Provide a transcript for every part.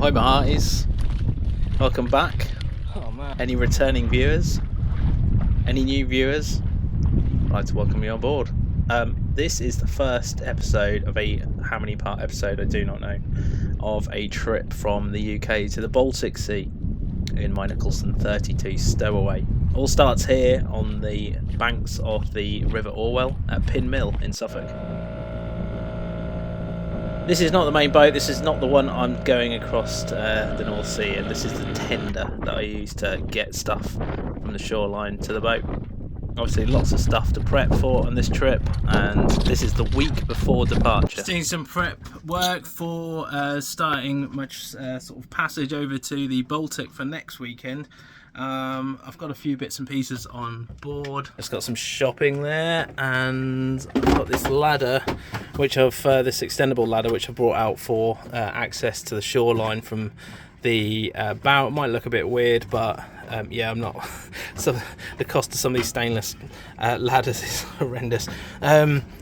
Hi my hearties, welcome back. Oh man. Any returning viewers? Any new viewers? I'd like to welcome you on board. This is the first episode of a how many part episode I do not know of a trip from the UK to the Baltic Sea in my Nicholson 32 stowaway. All starts here on the banks of the River Orwell at Pin Mill in Suffolk. This is not the main boat, this is not the one I'm going across the North Sea, and this is the tender that I use to get stuff from the shoreline to the boat. Obviously lots of stuff to prep for on this trip, and this is the week before departure. Just doing some prep work for starting my sort of passage over to the Baltic for next weekend. I've got a few bits and pieces on board. Just got some shopping there, and I've got this ladder, which this extendable ladder, which I brought out for access to the shoreline from the bow. It might look a bit weird, but yeah, I'm not. So the cost of some of these stainless ladders is horrendous.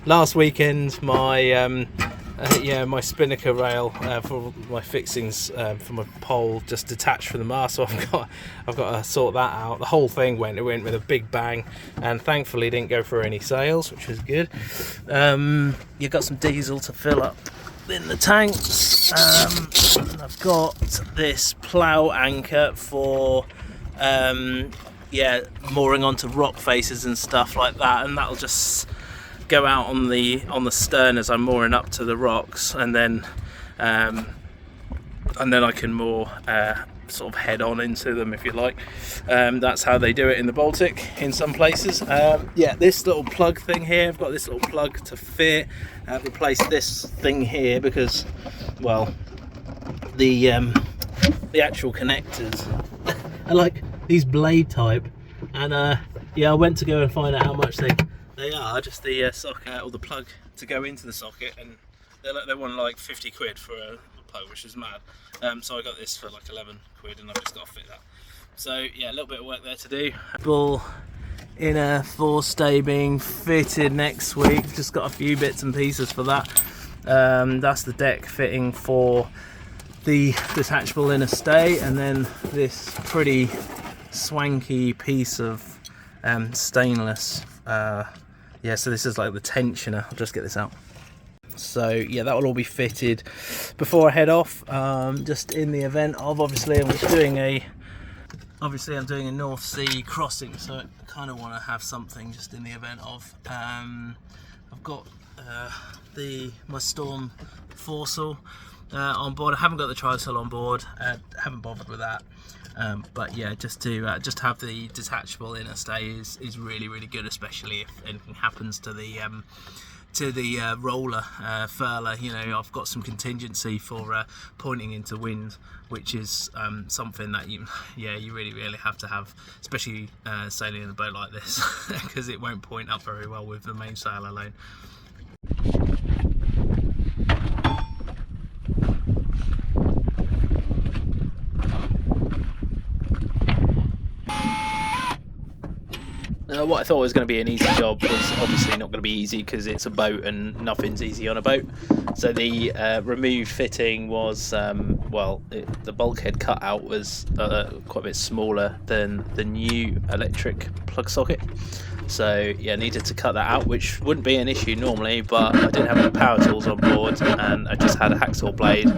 Last weekend, my my spinnaker rail for my fixings for my pole just detached from the mast, so I've got to sort that out. The whole thing went with a big bang, and thankfully didn't go through any sails, which was good. You've got some diesel to fill up in the tanks. I've got this plough anchor for mooring onto rock faces and stuff like that, and that'll just go out on the stern as I'm mooring up to the rocks, and then I can moor sort of head on into them, if you like. That's how they do it in the Baltic in some places. This little plug thing here, I've got this little plug to fit. I've replaced this thing here because, well, the actual connectors are like these blade type, and I went to go and find out how much they are, just the socket or the plug to go into the socket, and they want like 50 quid for a plug, which is mad. So I got this for like 11 quid, and I've just got to fit that. So yeah, a little bit of work there to do. Bull inner forestay being fitted next week. Just got a few bits and pieces for that. That's the deck fitting for the detachable inner stay, and then this pretty swanky piece of stainless. So this is like the tensioner. I'll just get this out. So yeah, that will all be fitted before I head off. Just in the event of, obviously I'm doing a North Sea crossing, so I kind of want to have something just in the event of. I've got my Storm foresail on board. I haven't got the trysail on board. Haven't bothered with that. But yeah, just have the detachable inner stay is really, really good, especially if anything happens to the roller furler. You know, I've got some contingency for pointing into wind, which is something that you really, really have to have, especially sailing in a boat like this, because it won't point up very well with the mainsail alone. What I thought was going to be an easy job was obviously not going to be easy, because it's a boat and nothing's easy on a boat. So the removed fitting was, the bulkhead cutout was quite a bit smaller than the new electric plug socket. So yeah, needed to cut that out, which wouldn't be an issue normally, but I didn't have any power tools on board, and I just had a hacksaw blade.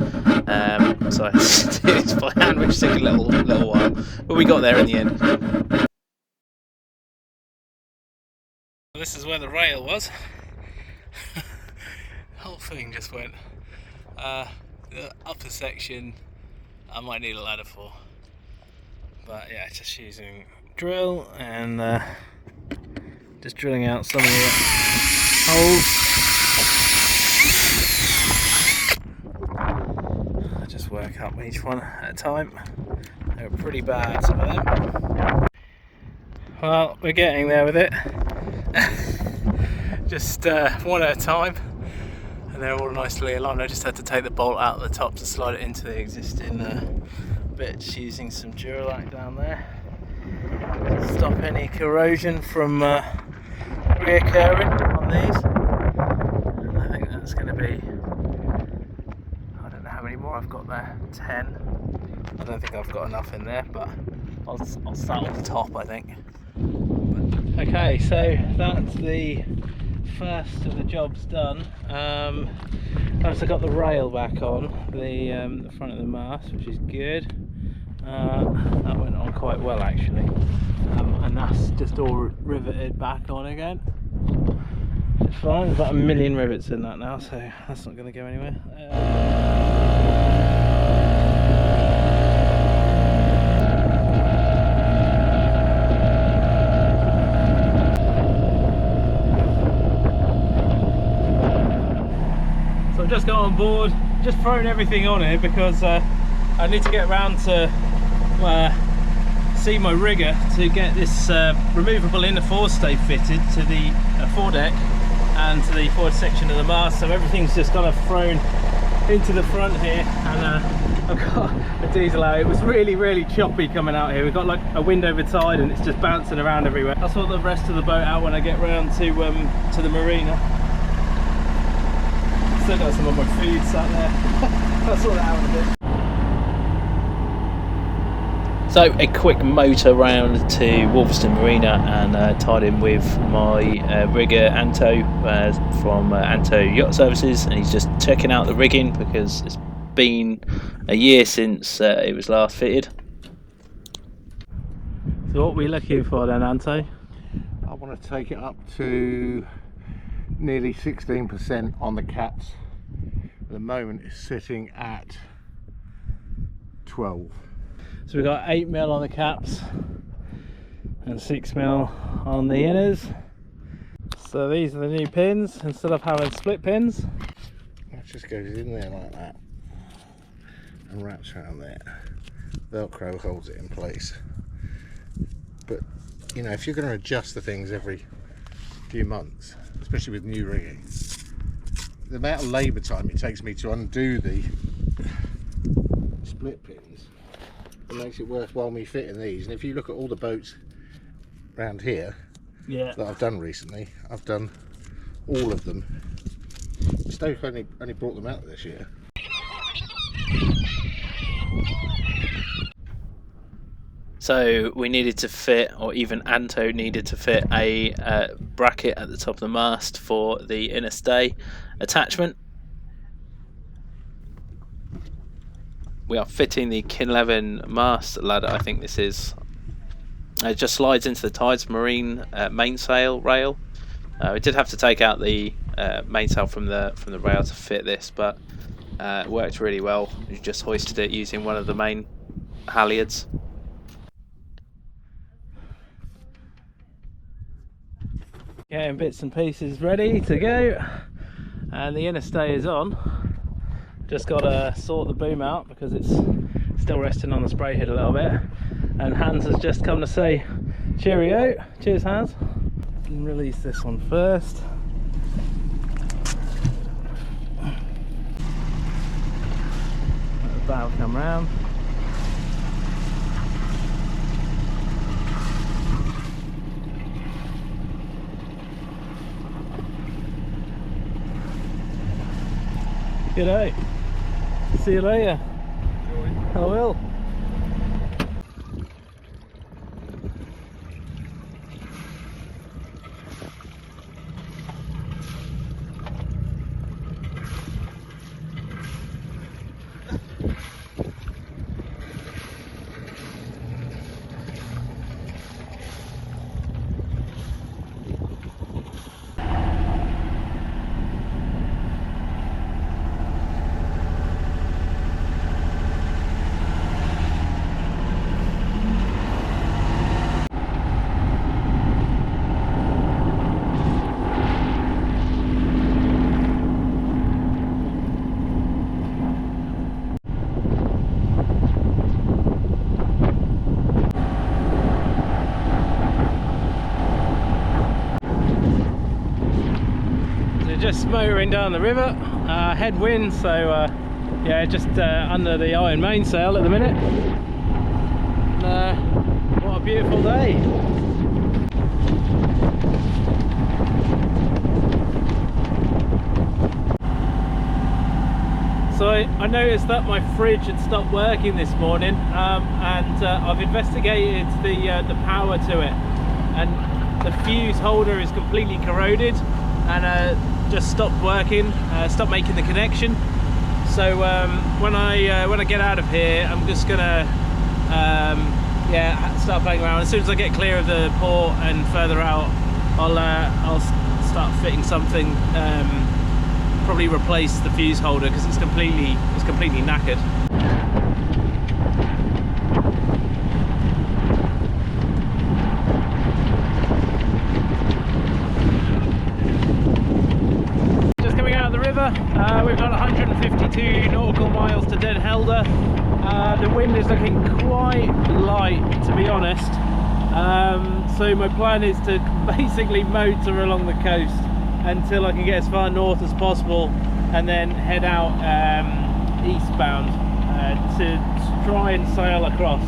So I did it by hand, which took a little while, but we got there in the end. This is where the rail was. The whole thing just went. The upper section I might need a ladder for, but yeah, just using drill and just drilling out some of the holes. I just work up each one at a time. They're pretty bad, some of them. Well, we're getting there with it. Just one at a time, and they're all nicely aligned. I just had to take the bolt out of the top to slide it into the existing bits using some Duralac down there to stop any corrosion from reoccurring on these. And I think that's going to be, I don't know how many more I've got there? 10. I don't think I've got enough in there, but I'll start at the top, I think. Okay, so that's the first of the jobs done. I've also got the rail back on the front of the mast, which is good. That went on quite well actually, and that's just all riveted back on again. It's fine. There's about 1 million rivets in that now, so that's not going to go anywhere. So I've just got on board, just thrown everything on here because I need to get around to see my rigger to get this removable inner forestay fitted to the foredeck and to the forward section of the mast. So everything's just kind of thrown into the front here, and I've got a diesel out. It was really choppy coming out here. We've got like a wind over tide and it's just bouncing around everywhere. I'll sort the rest of the boat out when I get round to the marina. Still got some of my food sat there. I'll sort that out in a bit. So a quick motor round to Wolverston Marina and tied in with my rigger Anto from Anto Yacht Services, and he's just checking out the rigging because it's been a year since it was last fitted. So what are we looking for then, Anto? I want to take it up to nearly 16% on the caps. At the moment it's sitting at 12. So we've got 8mm on the caps and 6mm on the inners. So these are the new pins instead of having split pins. That just goes in there like that and wraps around there. Velcro holds it in place. But you know, if you're going to adjust the things every few months, especially with new rigging, the amount of labour time it takes me to undo the split pins, it makes it worthwhile me fitting these. And if you look at all the boats around here that I've done recently, I've done all of them. Stoke only brought them out this year. So we needed to fit, or even Anto needed to fit, a bracket at the top of the mast for the inner stay attachment. We are fitting the Kinlevin mast ladder, I think this is. It just slides into the Tides Marine mainsail rail. We did have to take out the mainsail from the rail to fit this, but it worked really well. We just hoisted it using one of the main halyards. Getting bits and pieces ready to go, and the inner stay is on. Just got to sort the boom out because it's still resting on the spray head a little bit, and Hans has just come to say cheerio. Cheers, Hans. And release this one first. Let the bow come round. G'day. See you later. Enjoy. I will. Just motoring down the river, headwind, so yeah, just under the iron mainsail at the minute. What a beautiful day. So I noticed that my fridge had stopped working this morning, and I've investigated the power to it, and the fuse holder is completely corroded and just stopped working, stopped making the connection. So when I get out of here, I'm just gonna yeah, start playing around. As soon as I get clear of the port and further out, I'll start fitting something. Probably replace the fuse holder because it's completely knackered. Just coming out of the river, we've got 152 nautical miles to Den Helder. The wind is looking quite light, to be honest. So my plan is to basically motor along the coast until I can get as far north as possible, and then head out eastbound to try and sail across.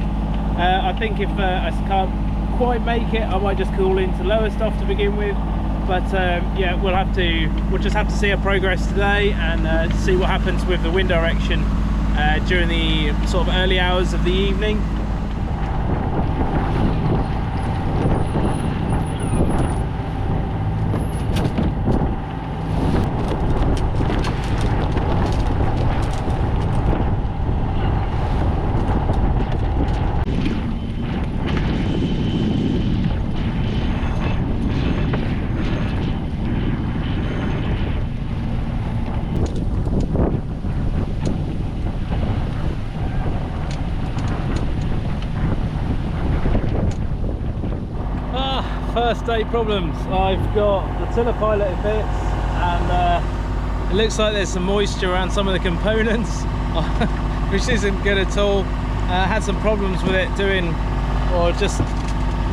I think if I can't quite make it, I might just call into Lowestoft to begin with. But yeah, we'll just have to see our progress today and see what happens with the wind direction during the sort of early hours of the evening. First day problems. I've got the tiller pilot in bits, and it looks like there's some moisture around some of the components, which isn't good at all. Had some problems with it doing, or just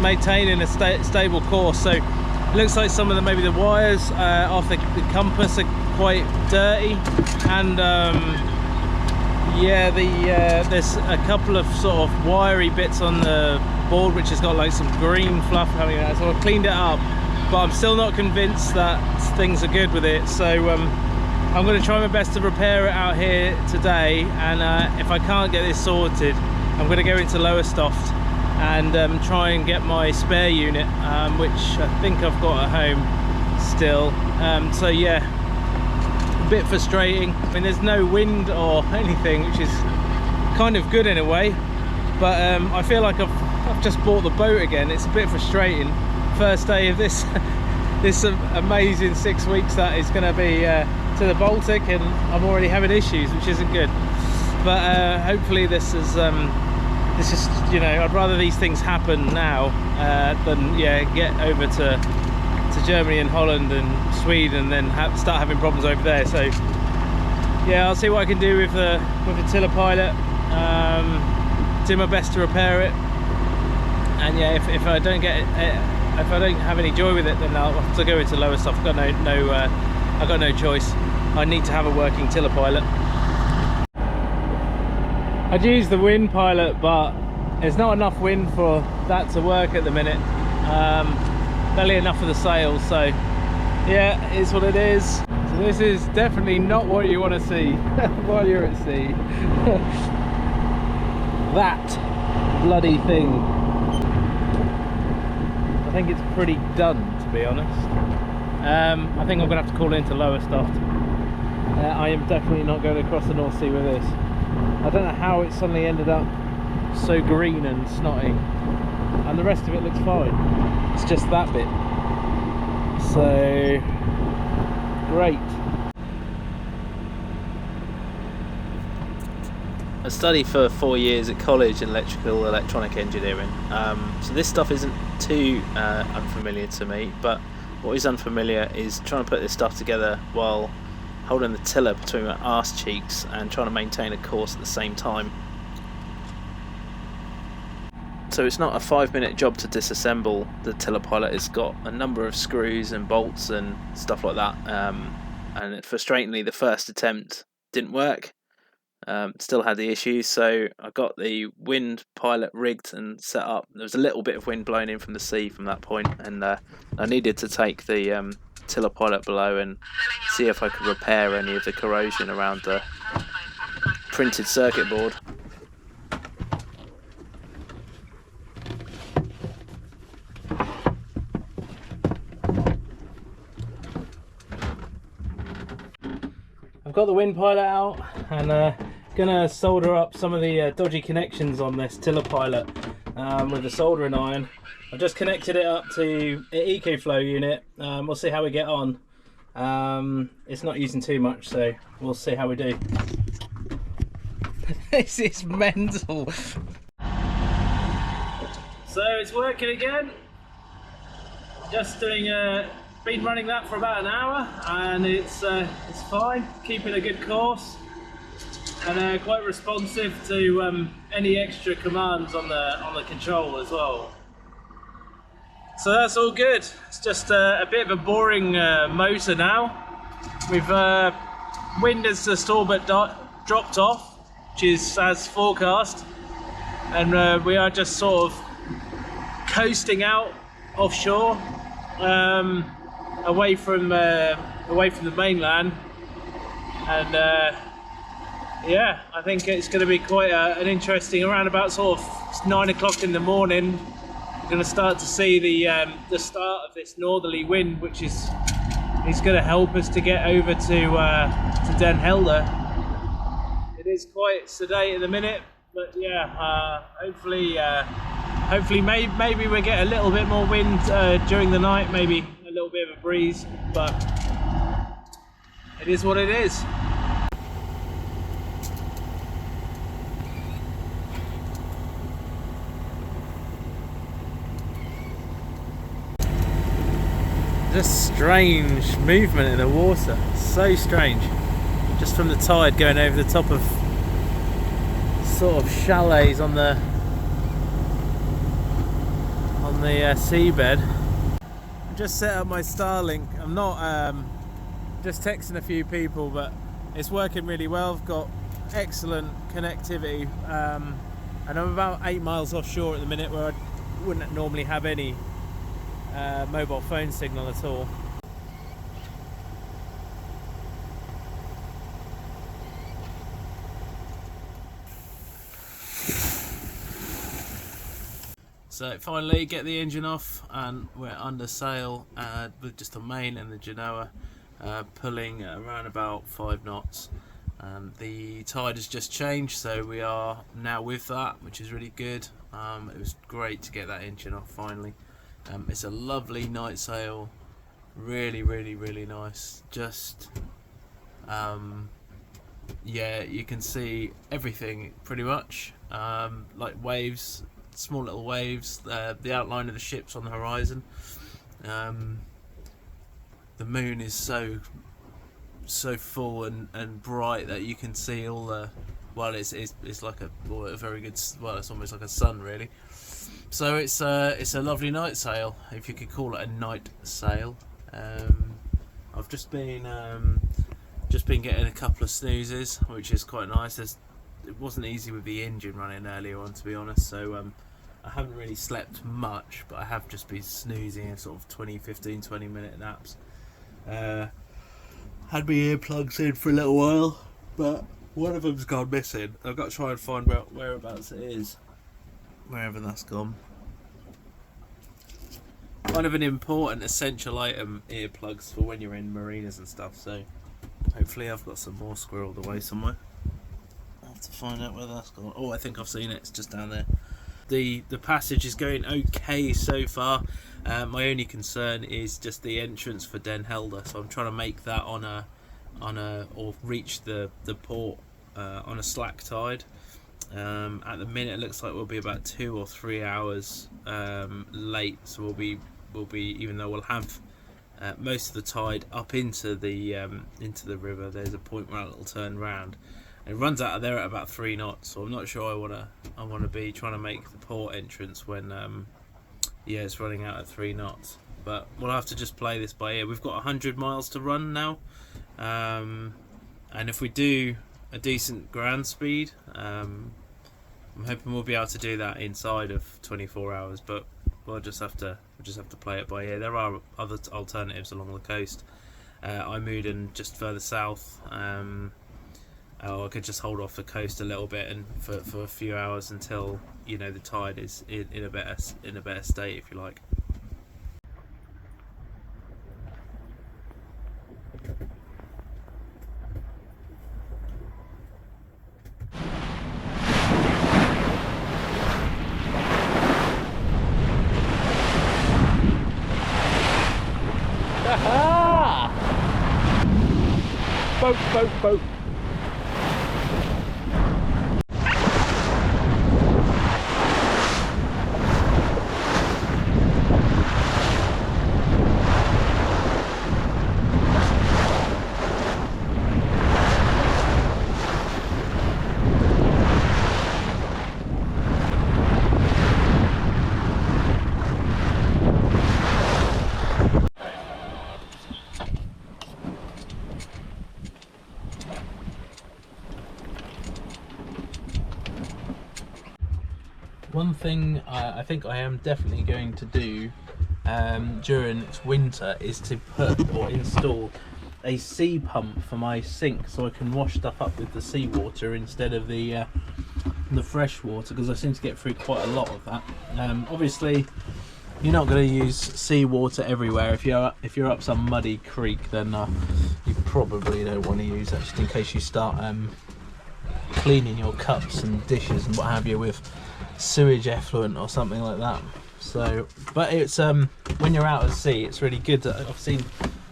maintaining a stable course. So it looks like some of the maybe the wires off the compass are quite dirty, and yeah, there's a couple of sort of wiry bits on the board which has got like some green fluff coming out, so I've cleaned it up, but I'm still not convinced that things are good with it. So I'm going to try my best to repair it out here today, and if I can't get this sorted, I'm going to go into Lowestoft and try and get my spare unit, which I think I've got at home still. So yeah, a bit frustrating. I mean, there's no wind or anything, which is kind of good in a way, but I feel like I've just bought the boat again. It's a bit frustrating. First day of this this amazing 6 weeks that is going to be to the Baltic, and I'm already having issues, which isn't good. But hopefully this is, you know, I'd rather these things happen now than yeah, get over to Germany and Holland and Sweden and then start having problems over there. So yeah, I'll see what I can do with the tiller pilot. Do my best to repair it, and yeah, if I don't get it, if I don't have any joy with it, then I'll have to go into Lowestoft. I've got I've got no choice. I need to have a working tiller pilot. I'd use the wind pilot, but there's not enough wind for that to work at the minute. Barely enough for the sails, so yeah, it is what it is. So this is definitely not what you want to see while you're at sea. That bloody thing. I think it's pretty done, to be honest. I think I'm going to have to call into Lowestoft. I am definitely not going across the North Sea with this. I don't know how it suddenly ended up so green and snotty, and the rest of it looks fine. It's just that bit. So great. I studied for 4 years at college in electrical electronic engineering, so this stuff isn't too unfamiliar to me, but what is unfamiliar is trying to put this stuff together while holding the tiller between my arse cheeks and trying to maintain a course at the same time. So it's not a 5-minute job to disassemble the tiller pilot. It's got a number of screws and bolts and stuff like that, and frustratingly the first attempt didn't work. Still had the issues, so I got the wind pilot rigged and set up. There was a little bit of wind blowing in from the sea from that point, and I needed to take the tiller pilot below and see if I could repair any of the corrosion around the printed circuit board. I've got the wind pilot out and gonna solder up some of the dodgy connections on this tiller pilot with the soldering iron. I've just connected it up to an EcoFlow unit. We'll see how we get on. It's not using too much, so we'll see how we do. This is mental. So it's working again. Just doing been running that for about an hour, and it's fine, keeping a good course, and quite responsive to any extra commands on the control as well. So that's all good. It's just a bit of a boring motor now. We've wind has just all but dropped off, which is as forecast, and we are just sort of coasting out offshore. Away from the mainland, and yeah, I think it's going to be quite an interesting. Around about sort of 9 o'clock in the morning, we're going to start to see the start of this northerly wind, which is going to help us to get over to Den Helder. It is quite sedate at the minute, but yeah, hopefully maybe we get a little bit more wind during the night, maybe a little bit of a breeze, but it is what it is. Just strange movement in the water, so strange. Just from the tide going over the top of sort of chalets on the seabed. I just set up my Starlink. I'm not just texting a few people, but it's working really well. I've got excellent connectivity, and I'm about 8 miles offshore at the minute, where I wouldn't normally have any mobile phone signal at all. So finally get the engine off, and we're under sail with just the main and the Genoa pulling around about 5 knots. The tide has just changed, so we are now with that, which is really good. It was great to get that engine off finally. It's a lovely night sail, really nice. Just yeah, you can see everything pretty much, like waves, small little waves, the outline of the ships on the horizon. The moon is so full and bright that you can see all the, well, it's like a very good, well, it's almost like a sun really. So it's a lovely night sail, if you could call it a night sail. I've just been getting a couple of snoozes, which is quite nice. It wasn't easy with the engine running earlier on, to be honest, so I haven't really slept much, but I have just been snoozing in sort of 20 minute naps. Had my earplugs in for a little while, but one of them's gone missing. I've got to try and find whereabouts it is, wherever that's gone. Kind of an important, essential item, earplugs, for when you're in marinas and stuff, so hopefully I've got some more squirreled away somewhere. I'll have to find out where that's gone. Oh, I think I've seen it, it's just down there. The passage is going okay so far. My only concern is just the entrance for Den Helder, so I'm trying to make that or reach the port on a slack tide. At the minute it looks like we'll be about 2 or 3 hours late, so we'll be, even though we'll have most of the tide up into the river, there's a point where it'll turn round. It runs out of there at about 3 knots, so I'm not sure I want to be trying to make the port entrance when yeah, it's running out at 3 knots. But we'll have to just play this by ear. We've got 100 miles to run now, and if we do a decent ground speed, I'm hoping we'll be able to do that inside of 24 hours. But we'll just have to play it by ear. There are other alternatives along the coast. IJmuiden just further south. or I could just hold off the coast a little bit and for a few hours until, you know, the tide is in a better state, if you like. Boat. One thing I think I am definitely going to do during this winter is to put or install a sea pump for my sink, so I can wash stuff up with the seawater instead of the fresh water, because I seem to get through quite a lot of that. Obviously, you're not going to use seawater everywhere. If you're up some muddy creek, then you probably don't want to use that, just in case you start cleaning your cups and dishes and what have you with sewage effluent or something like that. So, but it's when you're out at sea, it's really good. I've seen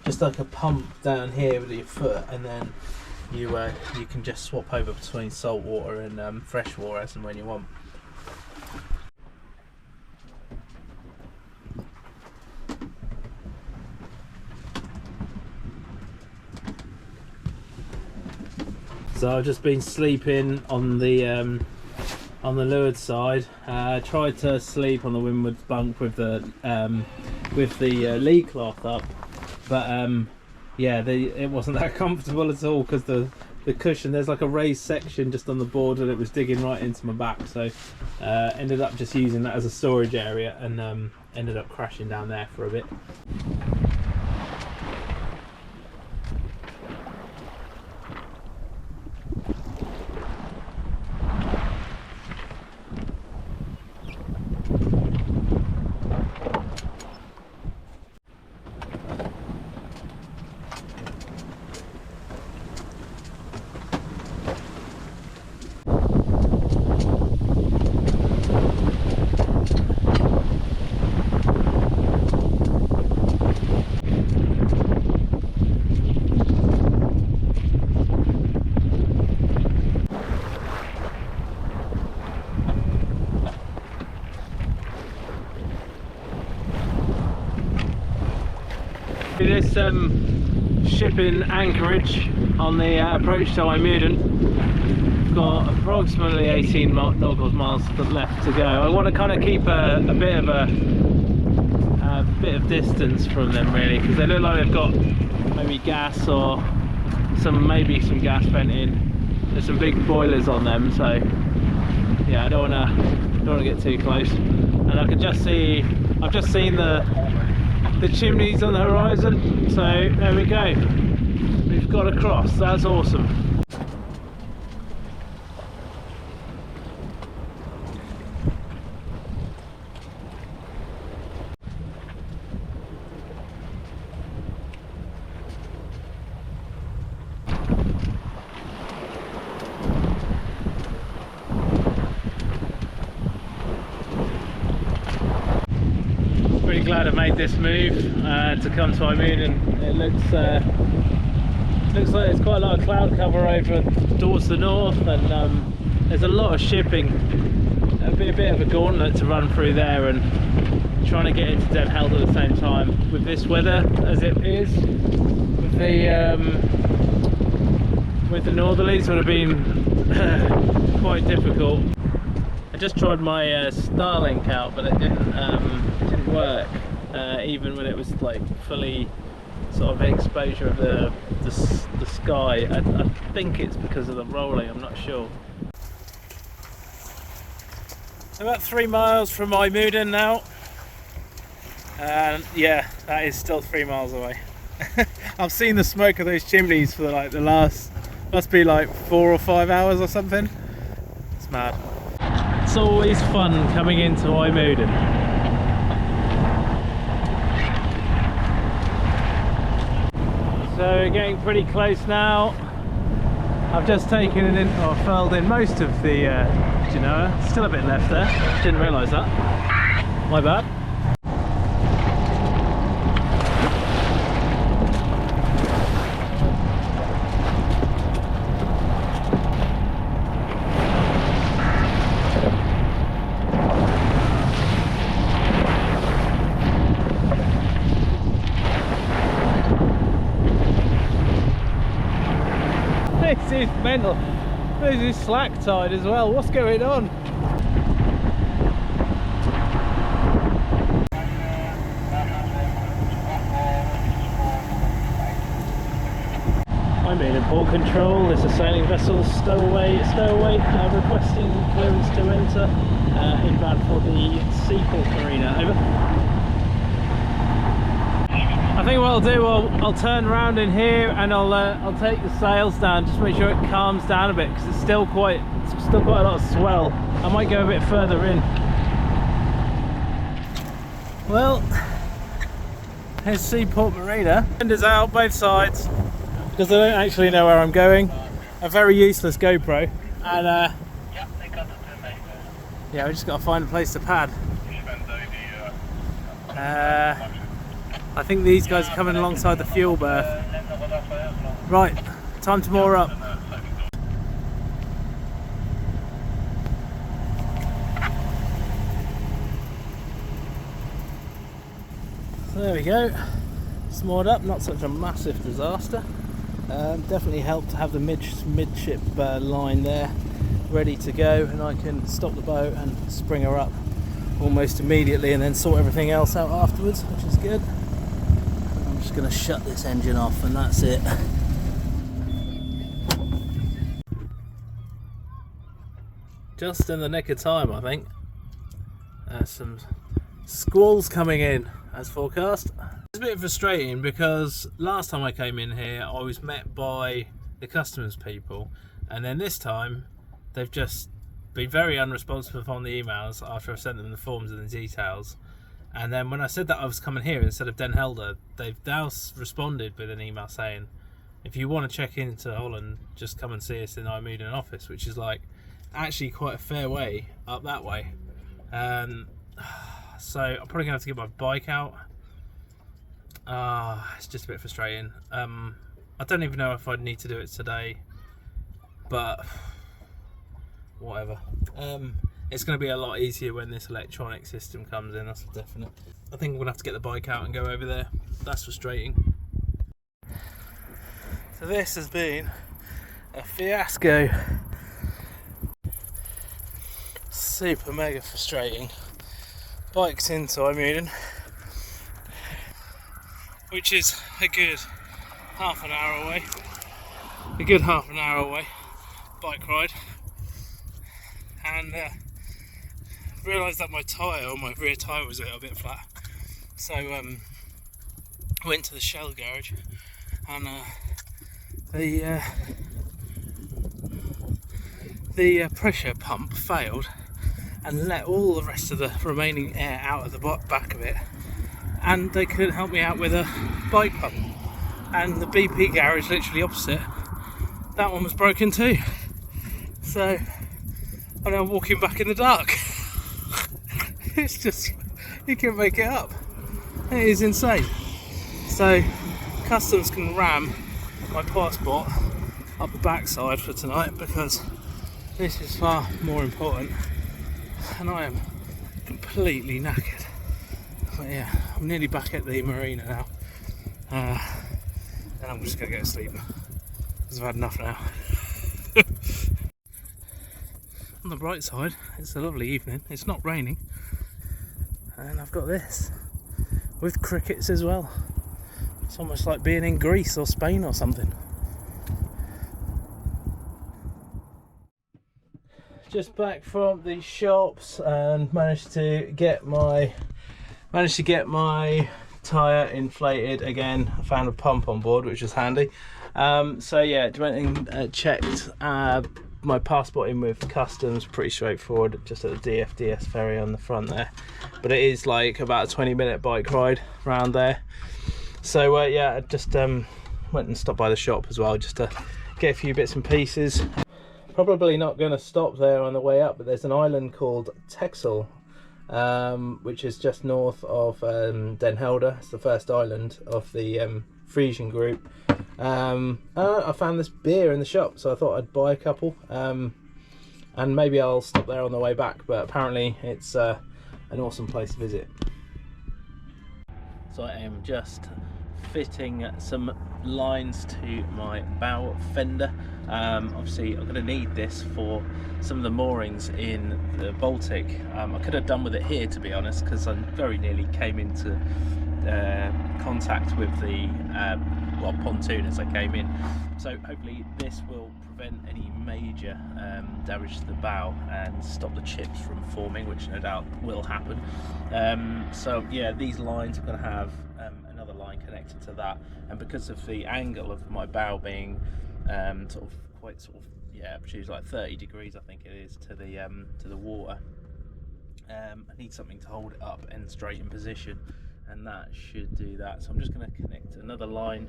just like a pump down here with your foot, and then you can just swap over between salt water and fresh water as and when you want. So I've just been sleeping on the leeward side. Tried to sleep on the windward bunk with the lee cloth up, but yeah, it wasn't that comfortable at all, because the cushion, there's like a raised section just on the board and it was digging right into my back. So ended up just using that as a storage area, and ended up crashing down there for a bit. This shipping anchorage on the approach to IJmuiden. Got approximately 18 nautical miles left to go. I want to kind of keep a bit of distance from them, really, because they look like they've got maybe gas or maybe some gas venting. There's some big boilers on them, so yeah, I don't want to get too close. And I can just see, I've just seen the chimneys on the horizon, so there we go, we've got across. That's awesome. Pretty glad I made this move to come to IJmuiden. It looks like there's quite a lot of cloud cover over towards the north, and there's a lot of shipping. It'll be a bit of a gauntlet to run through there, and trying to get into Den Helder at the same time with this weather as it is. With the northerlies would have been quite difficult. I just tried my Starlink out, but it didn't work, even when it was like fully sort of exposure of the sky. I think it's because of the rolling, I'm not sure. About 3 miles from IJmuiden now, and yeah, that is still 3 miles away. I've seen the smoke of those chimneys for like the last Must be like 4 or 5 hours or something. It's mad. It's always fun coming into IJmuiden. So we're getting pretty close now. I've just taken it in, or furled in most of the Genoa. Still a bit left there. Didn't realise that. My bad. This is mental. This is slack tide as well. What's going on? I'm in port control. There's a sailing vessel stowaway, requesting clearance to enter inbound for the SUFFOLK marina. Over. I think what I'll do, I'll turn around in here and I'll take the sails down, just make sure it calms down a bit, because it's still quite a lot of swell. I might go a bit further in. Well, here's Seaport Marina. Wind is out both sides because I don't actually know where I'm going. A very useless GoPro, and yeah, we just got to find a place to pad. I think these guys are coming alongside the fuel berth. Right, time to moor up. So there we go. It's moored up, not such a massive disaster. Definitely helped to have the midship line there ready to go, and I can stop the boat and spring her up almost immediately and then sort everything else out afterwards, which is good. I'm just going to shut this engine off and that's it. Just in the nick of time, I think. Some squalls coming in as forecast. It's a bit frustrating because last time I came in here I was met by the customs people, and then this time they've just been very unresponsive on the emails after I sent them the forms and the details. And then when I said that I was coming here instead of Den Helder, they've now responded with an email saying, if you want to check into Holland, just come and see us in the IJmuiden office, which is like actually quite a fair way up that way. So I'm probably gonna have to get my bike out. It's just a bit frustrating. I don't even know if I'd need to do it today, but whatever. It's going to be a lot easier when this electronic system comes in, that's definite. I think I'm going to have to get the bike out and go over there. That's frustrating. So this has been a fiasco. Super mega frustrating. Bike's into IJmuiden, which is a good half an hour away. Bike ride. And realised that my rear tyre was a little bit flat, so went to the Shell garage, and the pressure pump failed and let all the rest of the remaining air out of the back of it, and they couldn't help me out with a bike pump. And the BP garage literally opposite, that one was broken too, so I'm now walking back in the dark. It's just, you can't make it up. It is insane. So customs can ram my passport up the backside for tonight, because this is far more important, and I am completely knackered. But yeah, I'm nearly back at the marina now, and I'm just gonna go to sleep because I've had enough now. On the bright side, it's a lovely evening. It's not raining, and I've got this with crickets as well. It's almost like being in Greece or Spain or something. Just back from the shops and managed to get my tyre inflated again. I found a pump on board, which was handy. So yeah, went and checked my passport in with customs. Pretty straightforward, just at the DFDS ferry on the front there. But it is like about a 20-minute bike ride around there. So yeah, I just went and stopped by the shop as well, just to get a few bits and pieces. Probably not going to stop there on the way up, but there's an island called Texel, which is just north of Den Helder. It's the first island of the Frisian group. I found this beer in the shop, so I thought I'd buy a couple, and maybe I'll stop there on the way back, but apparently it's an awesome place to visit. So I am just fitting some lines to my bow fender. Obviously I'm going to need this for some of the moorings in the Baltic. I could have done with it here, to be honest, because I very nearly came into contact with the pontoon as I came in. So hopefully this will prevent any major damage to the bow and stop the chips from forming, which no doubt will happen. So yeah, these lines are going to have another line connected to that, and because of the angle of my bow being choose like 30 degrees, I think it is, to the water, I need something to hold it up and straight in position, and that should do that. So I'm just going to connect another line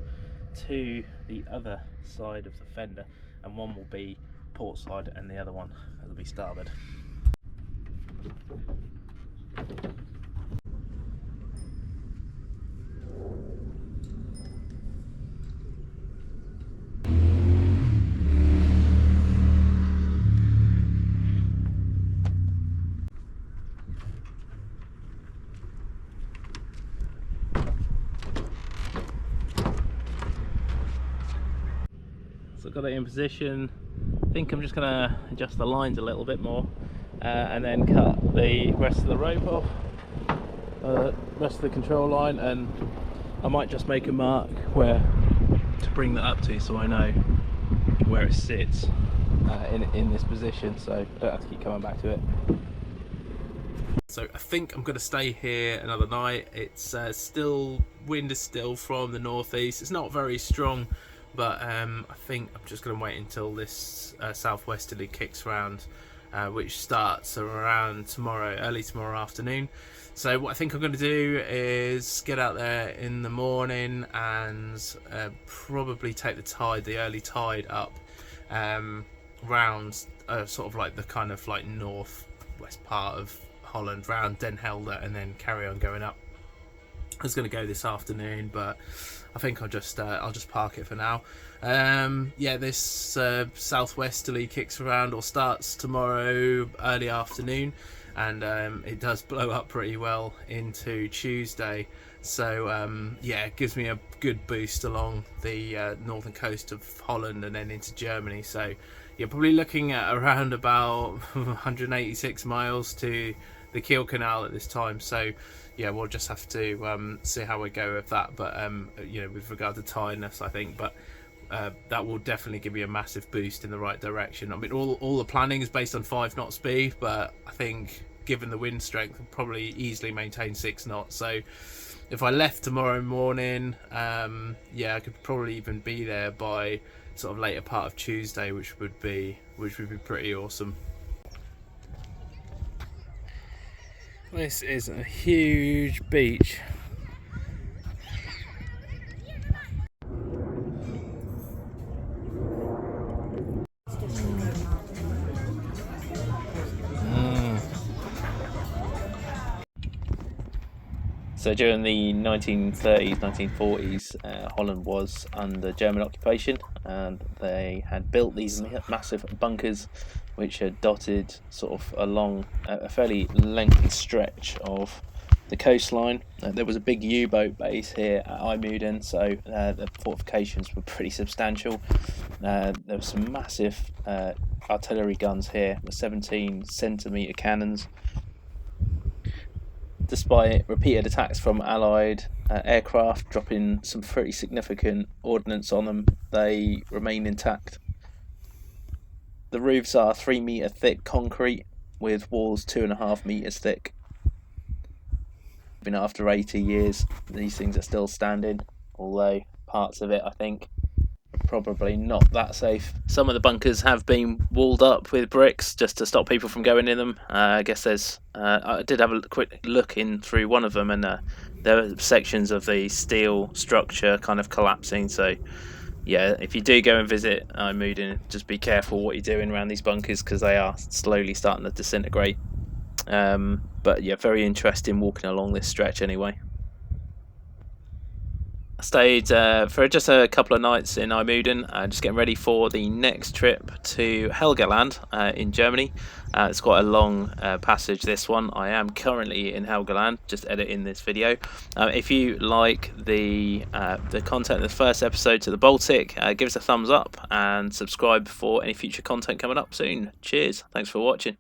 to the other side of the fender, and one will be port side and the other one will be starboard. So I've got it in position. I think I'm just going to adjust the lines a little bit more, and then cut the rest of the rope off, rest of the control line, and I might just make a mark where to bring that up to, so I know where it sits in this position, so I don't have to keep coming back to it. So I think I'm going to stay here another night. It's wind is still from the northeast. It's not very strong, but I think I'm just going to wait until this southwesterly kicks around, which starts around early tomorrow afternoon. So what I think I'm going to do is get out there in the morning and probably take the early tide up round sort of like the kind of like northwest part of Holland, round Den Helder, and then carry on going up. I was going to go this afternoon, but I think I'll just park it for now. Yeah, this southwesterly kicks around or starts tomorrow early afternoon, and it does blow up pretty well into Tuesday. So yeah, it gives me a good boost along the northern coast of Holland and then into Germany. So you're probably looking at around about 186 miles to the Kiel Canal at this time. So yeah, we'll just have to see how we go with that, but you know, with regard to tiredness, I think, but that will definitely give you a massive boost in the right direction. I mean, all the planning is based on 5 knot speed, but I think given the wind strength, I'll probably easily maintain 6 knots. So if I left tomorrow morning, yeah, I could probably even be there by sort of later part of Tuesday, which would be pretty awesome. This is a huge beach. So during the 1930s, 1940s, Holland was under German occupation, and they had built these massive bunkers which had dotted sort of along a fairly lengthy stretch of the coastline. There was a big U-boat base here at IJmuiden, so the fortifications were pretty substantial. There were some massive artillery guns here, with 17-centimetre cannons. Despite repeated attacks from Allied aircraft dropping some pretty significant ordnance on them, they remain intact. The roofs are 3 metre thick concrete with walls 2.5 metres thick. Even after 80 years, these things are still standing, although parts of it, I think, probably not that safe. Some of the bunkers have been walled up with bricks just to stop people from going in them. I guess there's I did have a quick look in through one of them, and there were sections of the steel structure kind of collapsing. So yeah, if you do go and visit IJmuiden, just be careful what you're doing around these bunkers, because they are slowly starting to disintegrate. But yeah, very interesting walking along this stretch anyway. I stayed for just a couple of nights in IJmuiden, just getting ready for the next trip to Helgoland in Germany. It's quite a long passage, this one. I am currently in Helgoland, just editing this video. If you like the content of the first episode to the Baltic, give us a thumbs up and subscribe for any future content coming up soon. Cheers, thanks for watching.